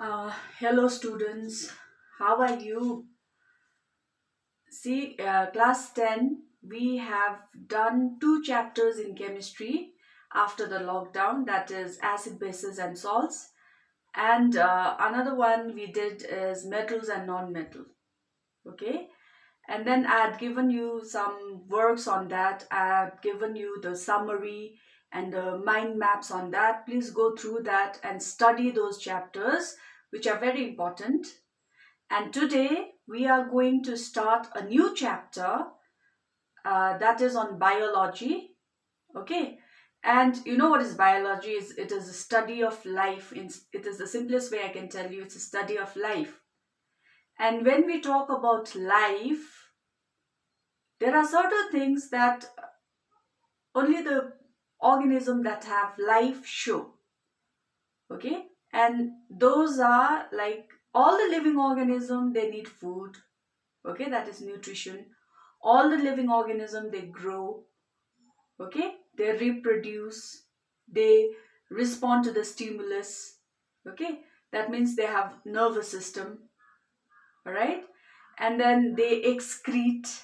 Hello students, how are you? See, class 10, we have done two chapters in chemistry after the lockdown, that is acid, bases and salts. And another one we did is metals and non-metal. Okay. And then I had given you some works on that. I had given you the summary and the mind maps on that. Please go through that and study those chapters, which are very important. And today we are going to start a new chapter that is on biology. Okay. And you know what is biology? It is a study of life. It is the simplest way I can tell you. It's a study of life. And when we talk about life, there are certain things that only the organism that have life show. Okay. And those are like all the living organism, they need food. Okay, that is nutrition. All the living organism, they grow. Okay, they reproduce, they respond to the stimulus. Okay, that means they have nervous system. All right, and then they excrete.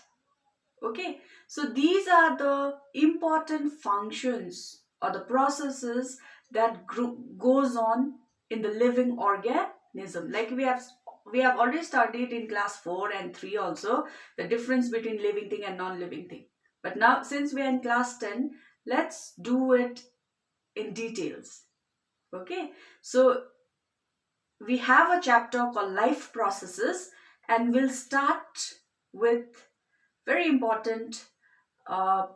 Okay, so these are the important functions or the processes that goes on in the living organism. Like we have already studied in class 4 and 3 also the difference between living thing and non-living thing. But now since we are in class 10, let's do it in details. Okay, so we have a chapter called life processes, and we'll start with very important uh,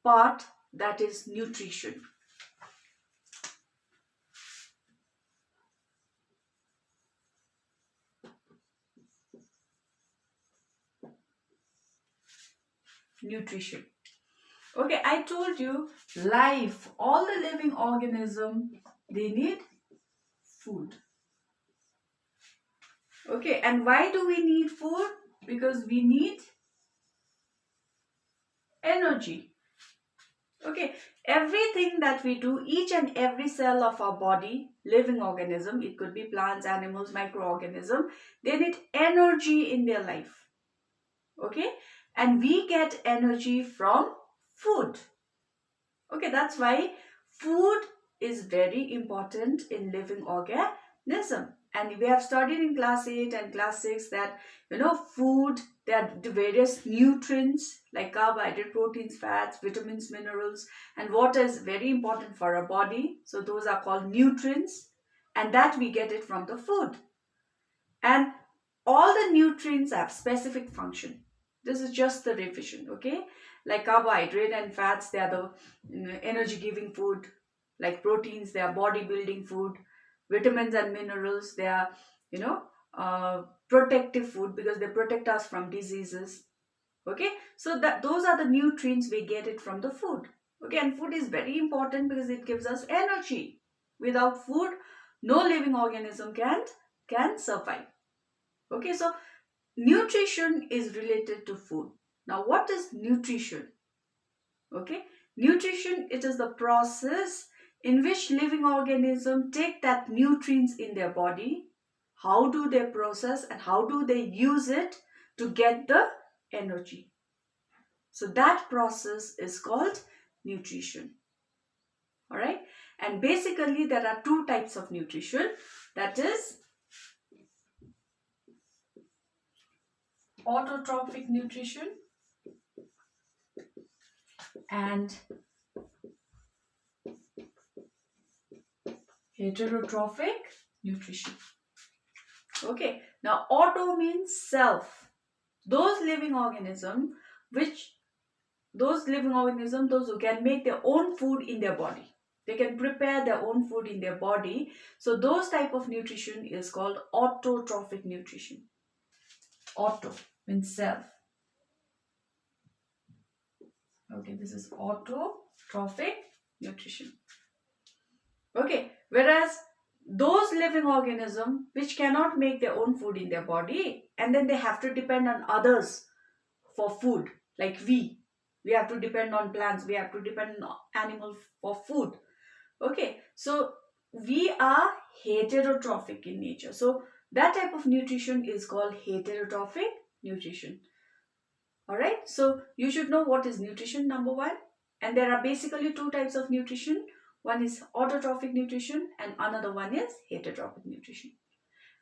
part, that is nutrition. Nutrition. Okay, I told you life, all the living organism, they need food. Okay, and why do we need food? Because we need energy. Okay, everything that we do, each and every cell of our body, living organism, it could be plants, animals, microorganism, they need energy in their life. Okay, and we get energy from food. Okay, that's why food is very important in living organism. And we have studied in class 8 and class 6 that food, there are the various nutrients like carbohydrate, proteins, fats, vitamins, minerals, and water is very important for our body. So those are called nutrients, and that we get it from the food. And all the nutrients have specific function. This is just the revision. Okay, like carbohydrate and fats, they are the energy giving food. Like proteins, they are body building food. Vitamins and minerals, they are protective food because they protect us from diseases. Okay, so that those are the nutrients, we get it from the food. Okay, and food is very important because it gives us energy. Without food, no living organism can survive. Okay, so nutrition is related to food. Now, what is nutrition? Okay, nutrition, it is the process in which living organisms take that nutrients in their body. How do they process and how do they use it to get the energy? So that process is called nutrition. All right, and basically there are two types of nutrition, that is autotrophic nutrition and heterotrophic nutrition. Okay, now auto means self. Those living organisms those who can make their own food in their body. They can prepare their own food in their body. So those type of nutrition is called autotrophic nutrition. Auto means self. Okay, this is autotrophic nutrition. Okay, whereas those living organisms which cannot make their own food in their body, and then they have to depend on others for food, like we have to depend on plants, we have to depend on animals for food. Okay, so we are heterotrophic in nature. So that type of nutrition is called heterotrophic nutrition. Alright, so you should know what is nutrition, number one. And there are basically two types of nutrition. One is autotrophic nutrition and another one is heterotrophic nutrition.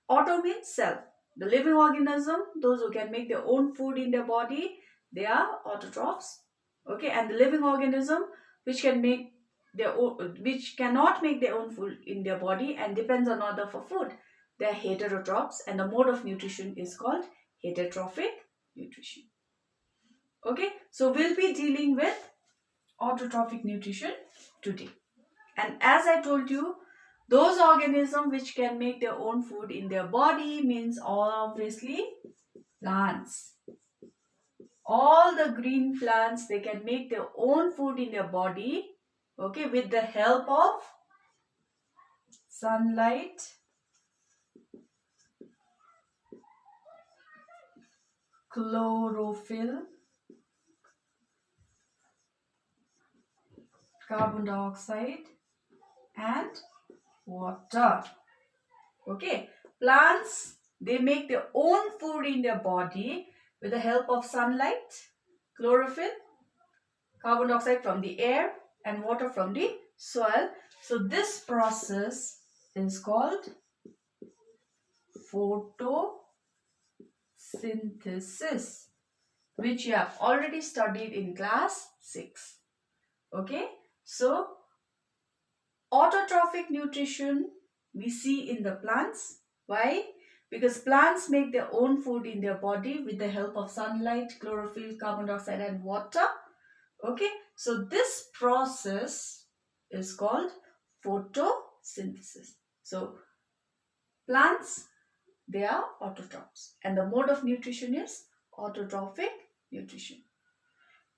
Auto means self. The living organism, those who can make their own food in their body, they are autotrophs. Okay, and the living organism which can make their own, which cannot make their own food in their body and depends on other for food, they are heterotrophs, and the mode of nutrition is called heterotrophic nutrition. Okay, so we'll be dealing with autotrophic nutrition today. And as I told you, those organisms which can make their own food in their body means obviously plants. All the green plants, they can make their own food in their body, okay, with the help of sunlight, chlorophyll, carbon dioxide and water. Okay, plants, they make their own food in their body with the help of sunlight, chlorophyll, carbon dioxide from the air and water from the soil. So this process is called photosynthesis, which you have already studied in class 6. Okay, so autotrophic nutrition we see in the plants. Why? Because plants make their own food in their body with the help of sunlight, chlorophyll, carbon dioxide and water. Okay, so this process is called photosynthesis. So plants, they are autotrophs and the mode of nutrition is autotrophic nutrition.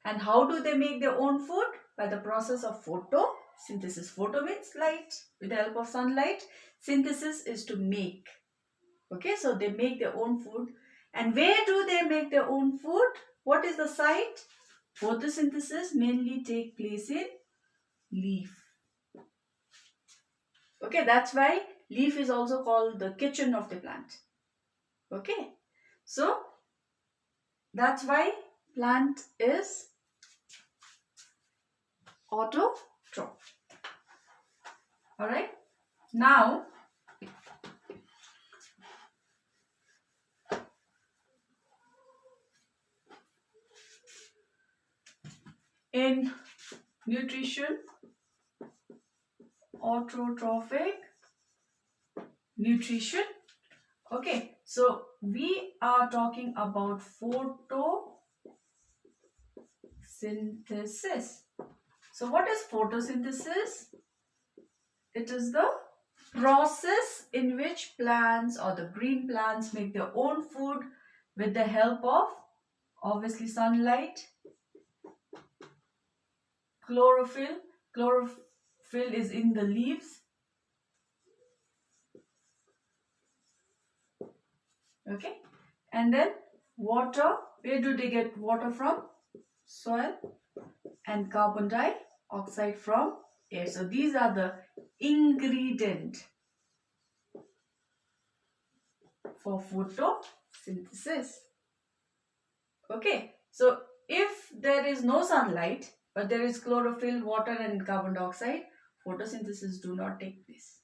And how do they make their own food? By the process of photosynthesis. Photo means light, with the help of sunlight. Synthesis is to make. Okay, so they make their own food. And where do they make their own food? What is the site? Photosynthesis mainly take place in leaf. Okay, that's why leaf is also called the kitchen of the plant. Okay, so that's why plant is autotroph. Alright, now in nutrition, autotrophic nutrition. Okay, so we are talking about photosynthesis. So what is photosynthesis? It is the process in which plants or the green plants make their own food with the help of obviously sunlight, chlorophyll. Chlorophyll is in the leaves. Okay, and then water. Where do they get water from? Soil, and carbon dioxide from air. So these are the ingredients for photosynthesis. Okay, so if there is no sunlight but there is chlorophyll, water and carbon dioxide, photosynthesis do not take place.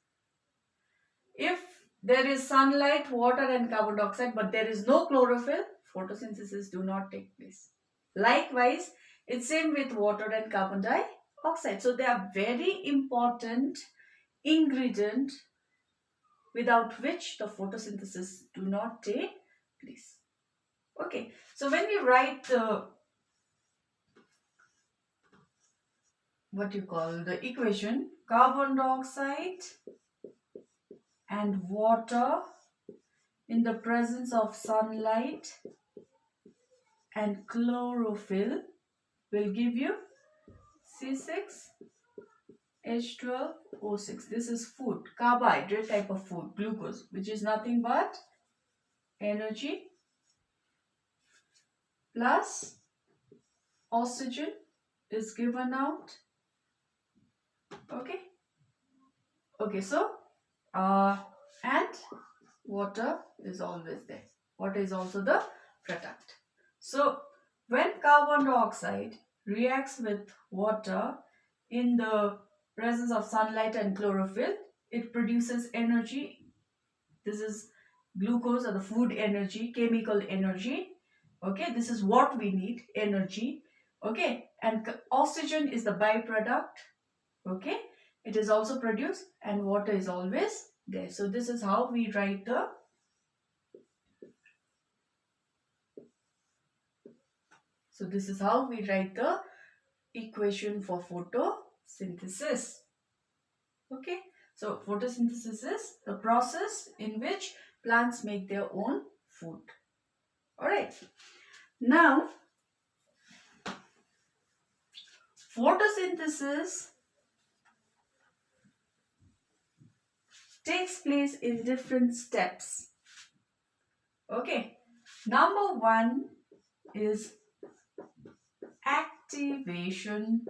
If there is sunlight, water and carbon dioxide but there is no chlorophyll, photosynthesis do not take place. Likewise, it's same with water and carbon dioxide. So they are very important ingredient without which the photosynthesis do not take place. Okay, so when we write the the equation, carbon dioxide and water in the presence of sunlight and chlorophyll will give you C6H12O6. This is food, carbohydrate type of food, glucose, which is nothing but energy plus oxygen is given out. Okay, Okay, so and water is always there. Water is also the product. So when carbon dioxide reacts with water in the presence of sunlight and chlorophyll, it produces energy. This is glucose or the food energy, chemical energy. Okay, this is what we need, energy. Okay, and oxygen is the byproduct. Okay, it is also produced and water is always there. So this is how we write the equation for photosynthesis. Okay, so photosynthesis is the process in which plants make their own food. All right, now photosynthesis takes place in different steps. Okay, number one is activation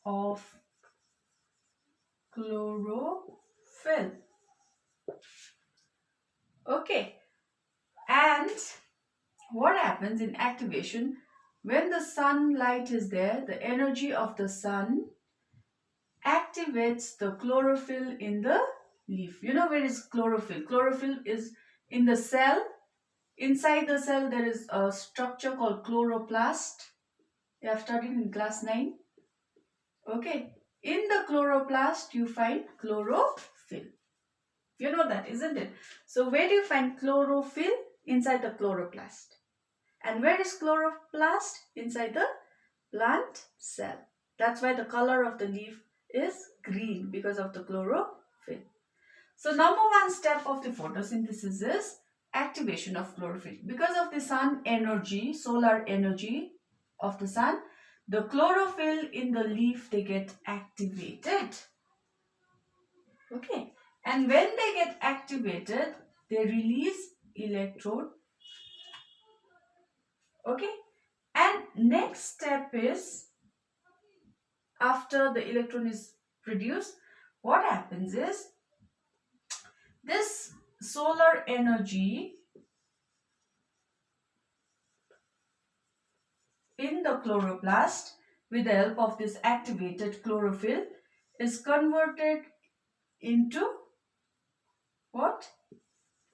of chlorophyll. Okay, and what happens in activation? When the sunlight is there, the energy of the sun activates the chlorophyll in the leaf. You know where is chlorophyll? Chlorophyll is in the cell. Inside the cell there is a structure called chloroplast. You have studied in class 9. Okay. In the chloroplast you find chlorophyll. You know that, isn't it? So where do you find chlorophyll? Inside the chloroplast. And where is chloroplast? Inside the plant cell. That's why the color of the leaf is green, because of the chlorophyll. So number one step of the photosynthesis is activation of chlorophyll. Because of the sun energy, solar energy of the sun, the chlorophyll in the leaf, they get activated. Okay. And when they get activated, they release electron. Okay. And next step is, after the electron is produced, what happens is, this solar energy in the chloroplast with the help of this activated chlorophyll is converted into what?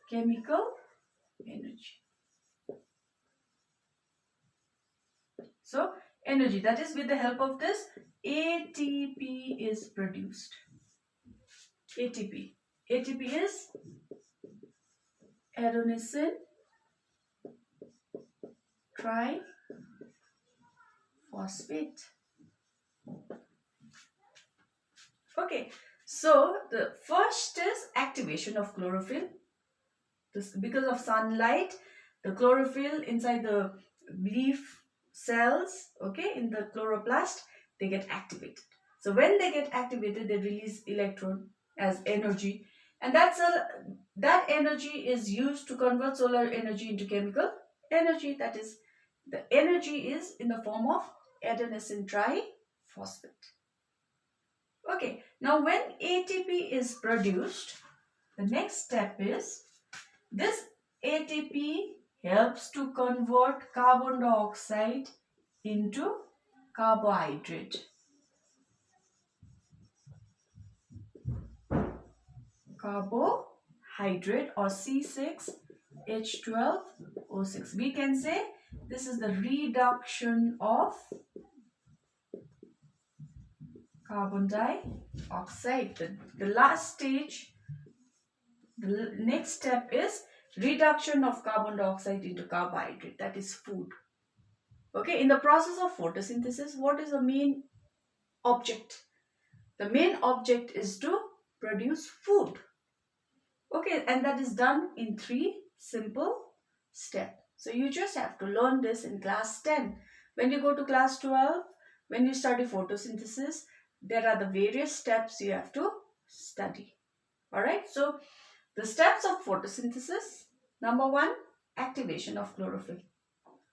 Chemical energy. So energy, that is with the help of this ATP is produced. ATP is adenosine triphosphate. Okay, so the first is activation of chlorophyll. Because of sunlight, the chlorophyll inside the leaf cells, okay, in the chloroplast, they get activated. So when they get activated, they release electron as energy, and that energy is used to convert solar energy into chemical energy. That is, the energy is in the form of adenosine triphosphate. Okay, now when ATP is produced, the next step is, this ATP helps to convert carbon dioxide into carbohydrate. Carbohydrate, or C6H12O6. We can say this is the reduction of carbon dioxide. The last stage, the next step is reduction of carbon dioxide into carbohydrate, that is food. Okay, in the process of photosynthesis, what is the main object? The main object is to produce food. Okay, and that is done in 3 simple steps. So you just have to learn this in class 10. When you go to class 12, when you study photosynthesis, there are the various steps you have to study. Alright, so the steps of photosynthesis. Number 1, activation of chlorophyll.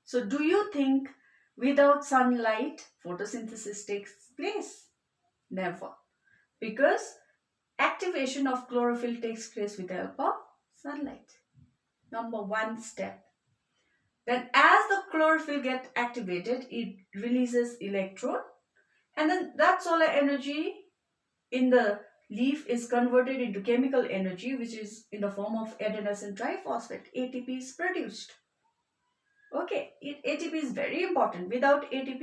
So do you think without sunlight photosynthesis takes place? Never. Because activation of chlorophyll takes place with the help of sunlight. Number one step. Then as the chlorophyll gets activated, it releases electron, and then that solar energy in the leaf is converted into chemical energy, which is in the form of adenosine triphosphate. ATP is produced. Okay, ATP is very important. Without ATP,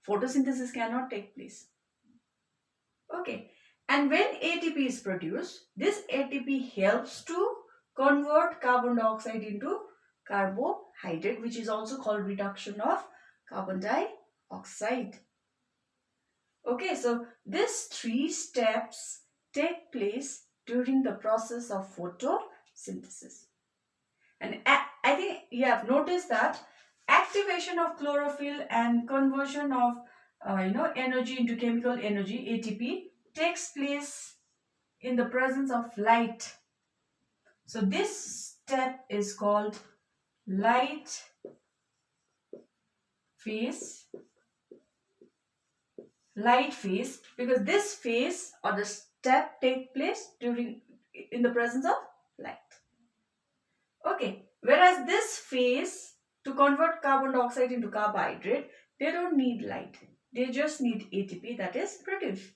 photosynthesis cannot take place. Okay, and when ATP is produced, this ATP helps to convert carbon dioxide into carbohydrate, which is also called reduction of carbon dioxide. Okay, so these three steps take place during the process of photosynthesis. And I think you have noticed that activation of chlorophyll and conversion of energy into chemical energy, ATP, takes place in the presence of light. So this step is called light phase. Light phase, because this phase or the step take place in the presence of light. Okay, whereas this phase, to convert carbon dioxide into carbohydrate, they don't need light. They just need ATP that is produced.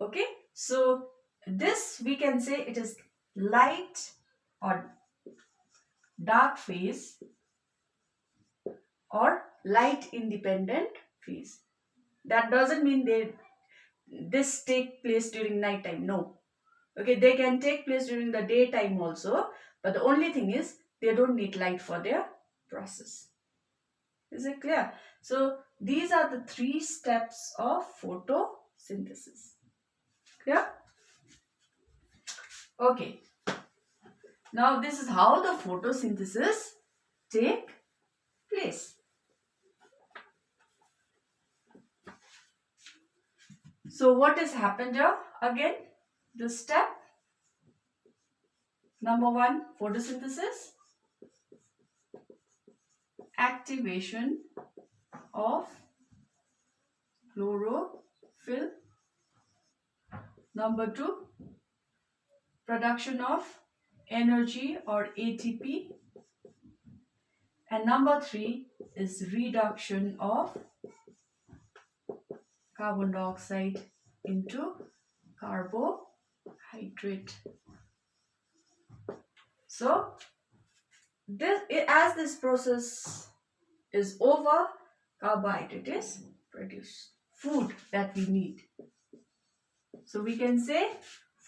Okay, so this we can say it is light or dark phase or light independent phase. That doesn't mean this take place during night time. No. Okay, they can take place during the daytime also, but the only thing is they don't need light for their process. Is it clear? So these are the three steps of photosynthesis. Clear? Okay. Now this is how the photosynthesis take place. So what has happened here? Again, the step number one, photosynthesis, activation of chlorophyll. Number two, production of energy or ATP. And number three is reduction of carbon dioxide into carbohydrate. So as this process is over, carbohydrate is produced, food that we need. So we can say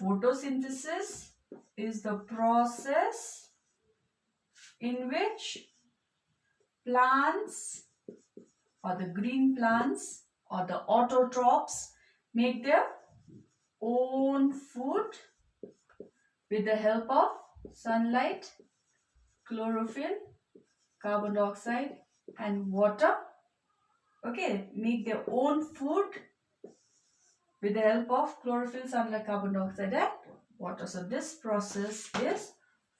photosynthesis is the process in which plants or the green plants or the autotrophs make their own food with the help of sunlight, chlorophyll, carbon dioxide and water. Okay, make their own food with the help of chlorophyll, sunlight, carbon dioxide and water. So this process is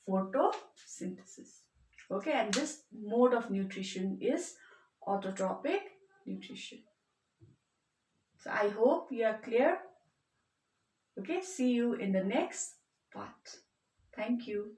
photosynthesis. Okay, and this mode of nutrition is autotrophic nutrition. So I hope you are clear. Okay, see you in the next part. Thank you.